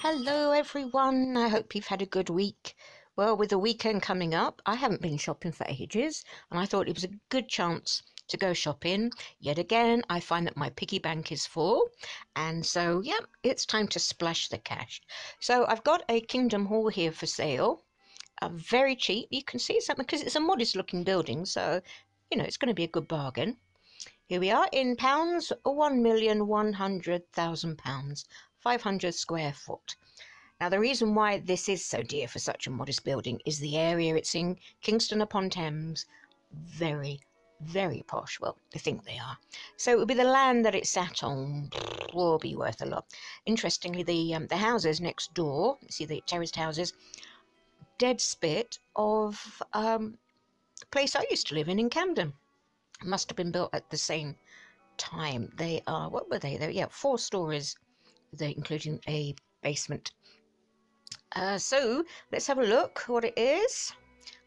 Hello everyone, I hope you've had a good week. Well, with the weekend coming up, I haven't been shopping for ages and I thought it was a good chance to go shopping. Yet again, I find that my piggy bank is full and so, yeah, it's time to splash the cash. So I've got a Kingdom Hall here for sale, very cheap. You can see something because it's a modest looking building, so, it's going to be a good bargain. Here we are in pounds, £1,100,000, 500 square foot. Now, the reason why this is so dear for such a modest building is the area it's in, Kingston upon Thames. Very, very posh. Well, they think they are. So it will be the land that it's sat on will be worth a lot. Interestingly, the houses next door, see the terraced houses, dead spit of the place I used to live in Camden. Must have been built at the same time. They are, what were they? Yeah, 4 stories, including a basement. So let's have a look what it is,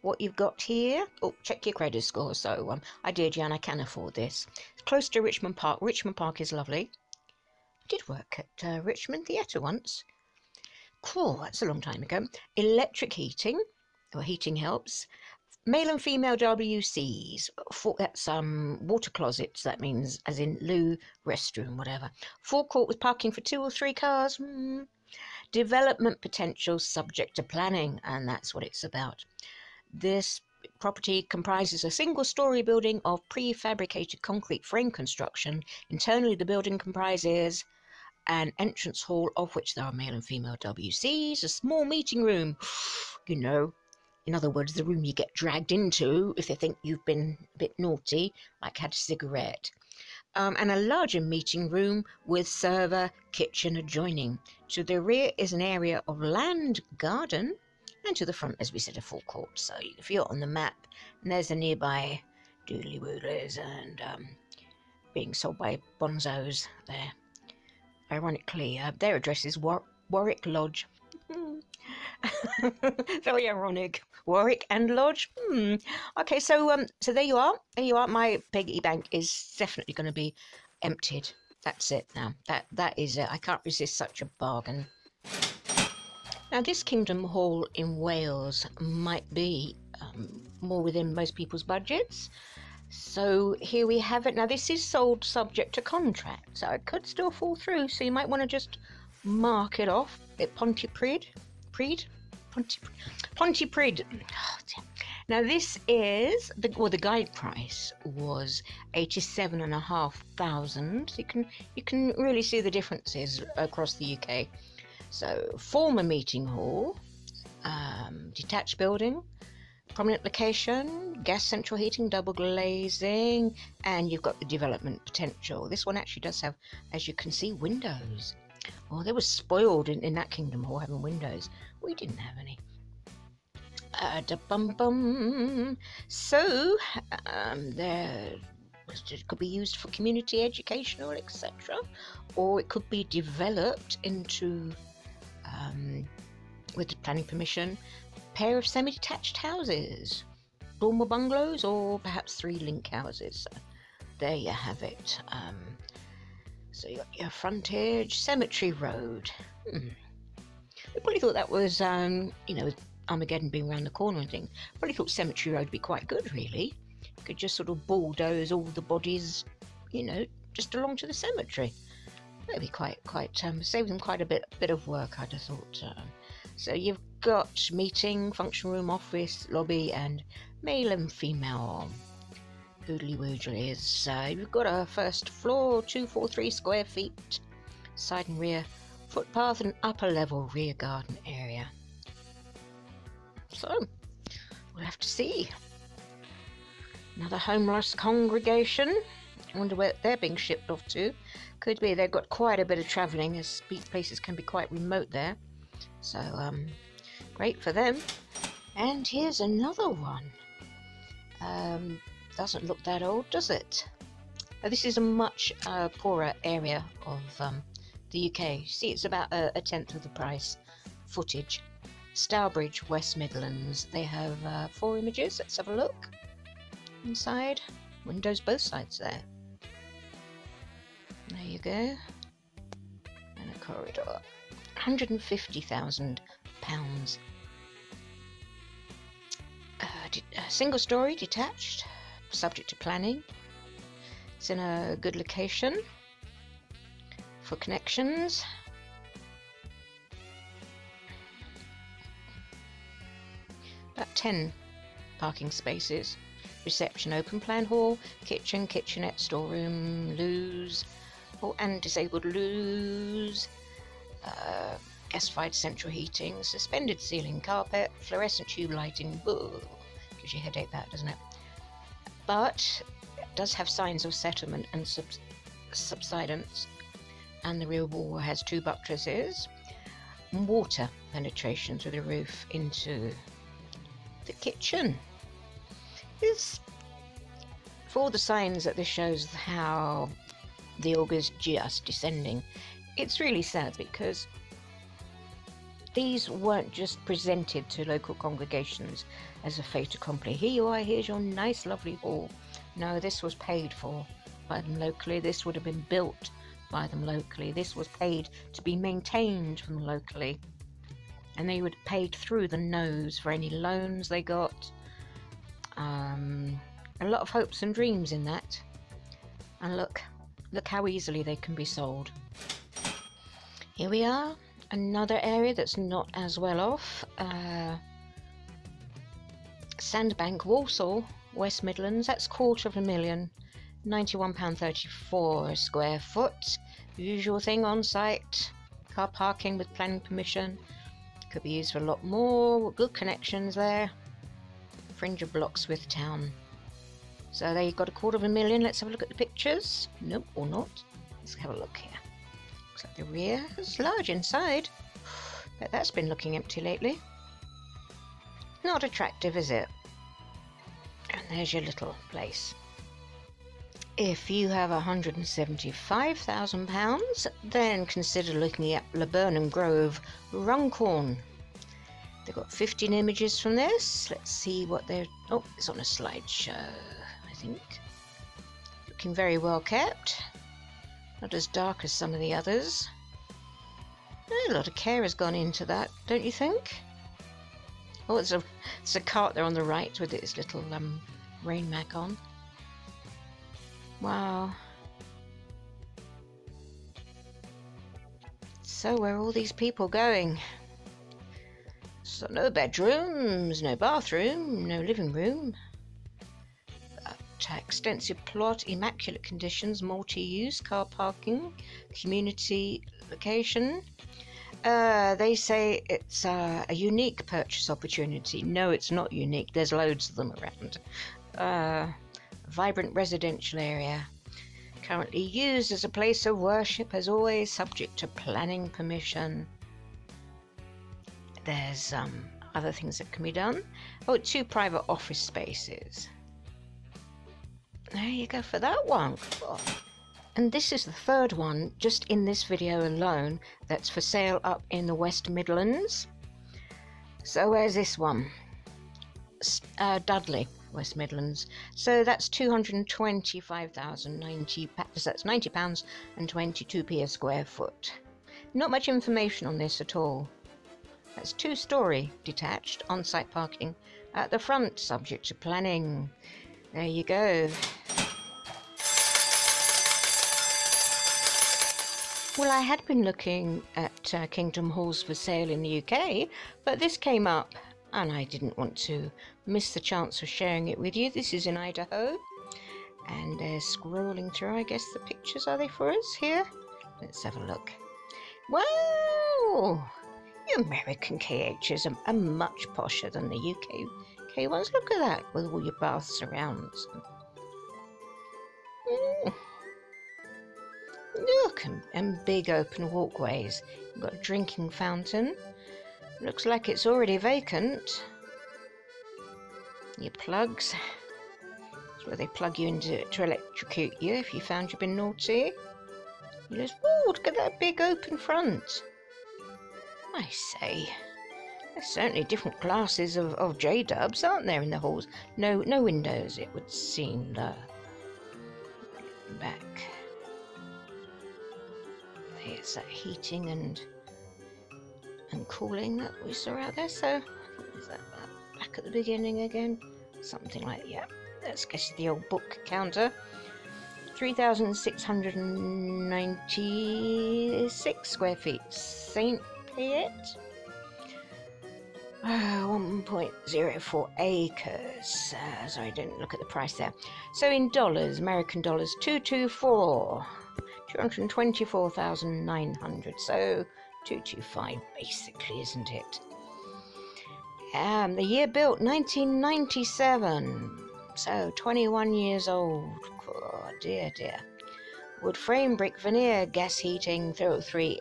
what you've got here. Oh, check your credit score. So I did, yeah, and I can afford this. It's close to Richmond Park. Richmond Park is lovely. I did work at Richmond Theatre once. Cool, that's a long time ago. Electric heating, or heating helps. Male and female WCs, that's water closets, that means as in loo, restroom, whatever. Forecourt with parking for 2 or 3 cars. Development potential subject to planning, and that's what it's about. This property comprises a single-storey building of prefabricated concrete frame construction. Internally, the building comprises an entrance hall, of which there are male and female WCs, a small meeting room, in other words, the room you get dragged into if they think you've been a bit naughty, like had a cigarette. And a larger meeting room with server, kitchen adjoining. To the rear is an area of land garden, and to the front, as we said, a forecourt. So if you're on the map, and there's a nearby doodly woodlers and being sold by bonzos there. Ironically, their address is Warwick Lodge. Very ironic. Warwick and Lodge. Okay, so there you are. There you are. My piggy bank is definitely going to be emptied. That's it now. That is it. I can't resist such a bargain. Now, this Kingdom Hall in Wales might be more within most people's budgets. So here we have it. Now, this is sold subject to contract, so it could still fall through. So you might want to just mark it off at Pontypridd. Now this is the guide price was 87,500. You can really see the differences across the UK. So former meeting hall, detached building, prominent location, gas central heating, double glazing, and you've got the development potential. This one actually does have, as you can see, windows. Well, they were spoiled in that Kingdom Hall having windows. We didn't have any. So, it could be used for community educational, etc. Or it could be developed into, with the planning permission, a pair of semi-detached houses, dormer bungalows, or perhaps 3 link houses. So, there you have it. So you got your frontage, Cemetery Road. I probably thought that was, Armageddon being around the corner and things. Probably thought Cemetery Road would be quite good, really. You could just sort of bulldoze all the bodies, just along to the cemetery. That'd be quite save them quite a bit of work, I'd have thought. So you've got meeting, function room, office, lobby, and male and female. Hoodly woodly is you've got a first floor, 243 square feet, side and rear footpath, and upper level rear garden area. So we'll have to see. Another homeless congregation. I wonder where they're being shipped off to. Could be they've got quite a bit of travelling, as places can be quite remote there. So great for them. And here's another one. Doesn't look that old, does it? This is a much poorer area of the UK. See, it's about a tenth of the price. Footage. Stourbridge, West Midlands. They have 4 images. Let's have a look. Inside. Windows both sides there. There you go. And a corridor. £150,000. Single story, detached, subject to planning. It's in a good location for connections. About 10 parking spaces. Reception, open plan hall, kitchen, kitchenette, storeroom, loos, and disabled loos. Gas-fired central heating, suspended ceiling carpet, fluorescent tube lighting. Ooh, gives you a headache, that, doesn't it? But it does have signs of settlement and subsidence, and the rear wall has 2 buttresses, water penetration through the roof into the kitchen. For all the signs that this shows how the ogre's just descending, it's really sad, because these weren't just presented to local congregations as a fait accompli. Here you are, here's your nice lovely hall. No, this was paid for by them locally. This would have been built by them locally. This was paid to be maintained from them locally. And they would have paid through the nose for any loans they got. A lot of hopes and dreams in that. And look how easily they can be sold. Here we are, another area that's not as well off. Sandbank, Walsall, West Midlands. That's £250,000, £91.34 a square foot. Usual thing on site. Car parking with planning permission. Could be used for a lot more. Good connections there. Fringe of blocks with town. So there you've got £250,000. Let's have a look at the pictures. Nope, or not. Let's have a look here. Looks like the rear is large inside. Bet that's been looking empty lately. Not attractive, is it? And there's your little place. If you have £175,000, then consider looking at Laburnum Grove, Runcorn. They've got 15 images from this. Let's see what they're... Oh, it's on a slideshow, I think. Looking very well kept. Not as dark as some of the others. A lot of care has gone into that, don't you think? Oh, it's a cart there on the right with its little rain mac on. Wow. So where are all these people going? So no bedrooms, no bathroom, no living room. Extensive plot, immaculate conditions, multi-use, car parking, community location. They say it's a unique purchase opportunity. No, it's not unique. There's loads of them around. Vibrant residential area. Currently used as a place of worship, as always, subject to planning permission. There's other things that can be done. Oh, 2 private office spaces. There you go for that one. Oh. And this is the 3rd one, just in this video alone, that's for sale up in the West Midlands. So where's this one? Dudley, West Midlands. So that's £225,090. That's £90 and 22p a square foot. Not much information on this at all. That's 2-storey detached on-site parking at the front, subject to planning. There you go. Well, I had been looking at Kingdom halls for sale in the UK, but this came up and I didn't want to miss the chance of sharing it with you. This is in Idaho, and they're scrolling through, I guess, the pictures. Are they for us here? Let's have a look. Wow! The American KHs are much posher than the UK ones. Look at that, with all your bath surrounds. Look, and big open walkways. You've got a drinking fountain. Looks like it's already vacant. Your plugs. That's where they plug you into to electrocute you if you found you've been naughty. You just, oh, look at that big open front. I say, there's certainly different classes of J-dubs, aren't there, in the halls? No windows, it would seem. Back. There's that heating and and cooling that we saw out there. So is that back at the beginning again? Something like, yeah. Let's guess the old book counter. 3,696 square feet. St. Piet. 1.04 acres. Sorry, I didn't look at the price there. So in dollars, American dollars, 224,900. So 225 basically, isn't it? The year built, 1997. So 21 years old. Oh, dear. Wood frame, brick veneer, gas heating, 303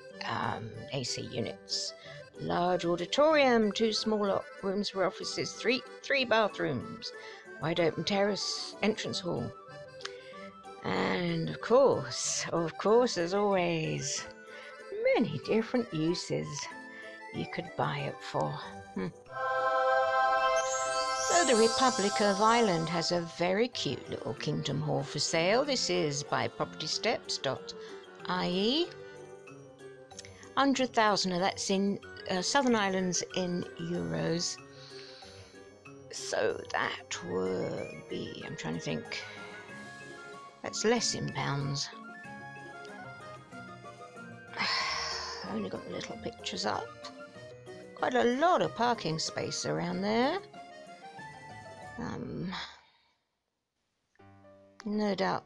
AC units. Large auditorium, 2 small rooms for offices, 3 bathrooms, wide open terrace, entrance hall. And of course, as always, many different uses you could buy it for. So the Republic of Ireland has a very cute little kingdom hall for sale. This is by propertysteps.ie. 100,000 of that's in Southern Islands in euros. So that would be, I'm trying to think, that's less in pounds. I've only got the little pictures up. Quite a lot of parking space around there. No doubt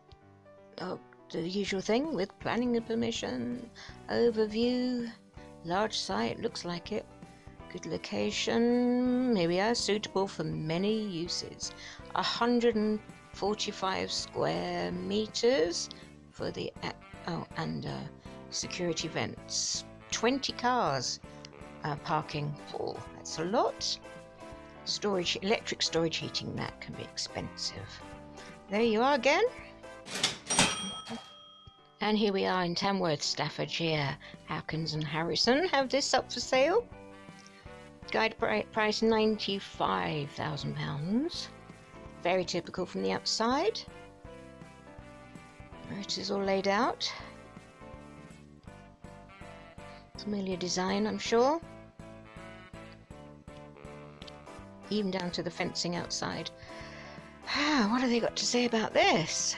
the usual thing with planning and permission, overview, large site, looks like it, good location, here we are, suitable for many uses. 145 square meters for the security vents, 20 cars parking. Oh, that's a lot. Storage, electric storage heating, that can be expensive. There you are again. And here we are in Tamworth, Staffordshire. Hawkins and Harrison have this up for sale. Guide price £95,000. Very typical from the outside. There it is all laid out. Familiar design, I'm sure. Even down to the fencing outside. What have they got to say about this?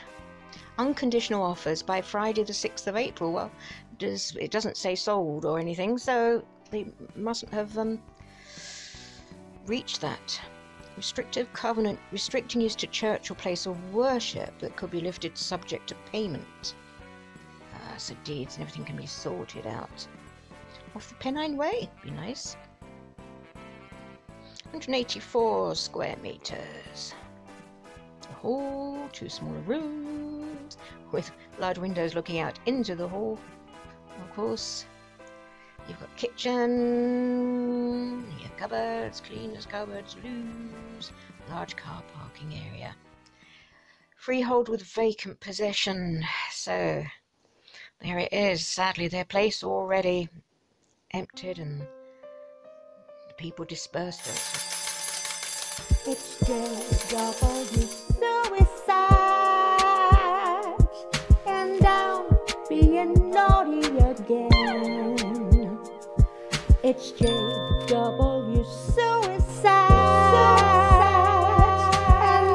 Unconditional offers by Friday the 6th of April. Well, it doesn't say sold or anything, so they mustn't have reached that. Restrictive covenant restricting use to church or place of worship that could be lifted subject to payment. So deeds and everything can be sorted out. Off the Pennine Way, be nice. 184 square meters. A hall, 2 smaller rooms with large windows looking out into the hall. Of course, you've got kitchen, your cupboards, cleaners' cupboards, loos, large car parking area. Freehold with vacant possession. So there it is. Sadly, their place already emptied and the people dispersed it. It's JW suicide, and I'm being naughty again. It's JW